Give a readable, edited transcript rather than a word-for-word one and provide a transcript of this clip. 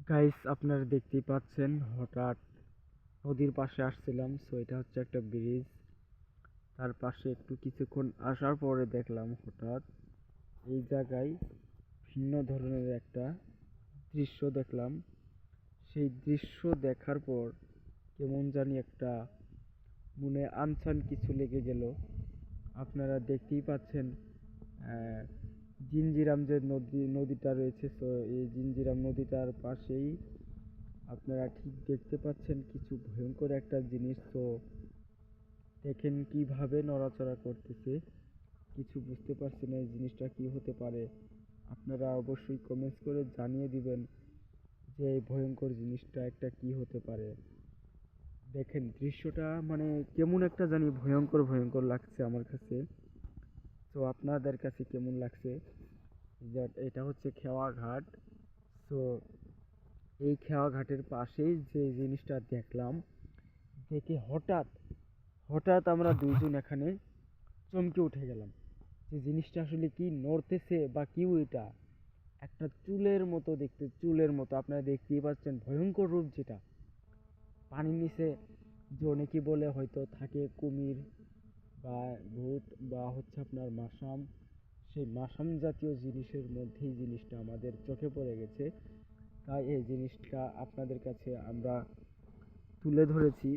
Guys, আপনারা দেখতেই পাচ্ছেন হঠাৎ নদীর পাশে আসছিলাম। সো এটা হচ্ছে একটা ব্রিজ। তার পাশে একটু কিছুক্ষণ আসার পরে দেখলাম হঠাৎ এই জায়গায় ভিন্ন ধরনের একটা দৃশ্য দেখলাম। সেই দৃশ্য দেখার পর কেমন জানি একটা মনে আনচান কিছু লেগে গেল। আপনারা দেখতেই পাচ্ছেন জিঞ্জিরাম যে নদীটা রয়েছে, তো এই জিঞ্জিরাম নদীটার পাশেই আপনারা ঠিক দেখতে পাচ্ছেন কিছু ভয়ঙ্কর একটা জিনিস। তো দেখেন কিভাবে নড়াচড়া করতেছে, কিছু বুঝতে পারছি না এই জিনিসটা কি হতে পারে। আপনারা অবশ্যই কমেন্টস করে জানিয়ে দিবেন যে এই ভয়ঙ্কর জিনিসটা একটা কি হতে পারে। দেখেন দৃশ্যটা মানে কেমন একটা জানি ভয়ঙ্কর ভয়ঙ্কর লাগছে আমার কাছে। তো আপনাদের কাছে কেমন লাগছে? এটা হচ্ছে খেওয়া ঘাট। তো এই খেওয়া ঘাটের পাশেই যে জিনিসটা দেখলাম, দেখে হঠাৎ হঠাৎ আমরা দুইজন এখানে চমকে উঠে গেলাম যে জিনিসটা আসলে কি নড়তেছে বা কি ওইটা। একটা চুলের মতো দেখতে, চুলের মতো আপনারা দেখতেই পাচ্ছেন, ভয়ঙ্কর রূপ যেটা। পানির নিচে যে অনেকেই বলে হয়তো থাকে কুমির বা ভূত বা হচ্ছে আপনার মাসাম, সেই মাসাম জাতীয় জিনিসের মধ্যেই জিনিসটা আমাদের চোখে পড়ে গেছে। তাই এই জিনিসটা আপনাদের কাছে আমরা তুলে ধরেছি।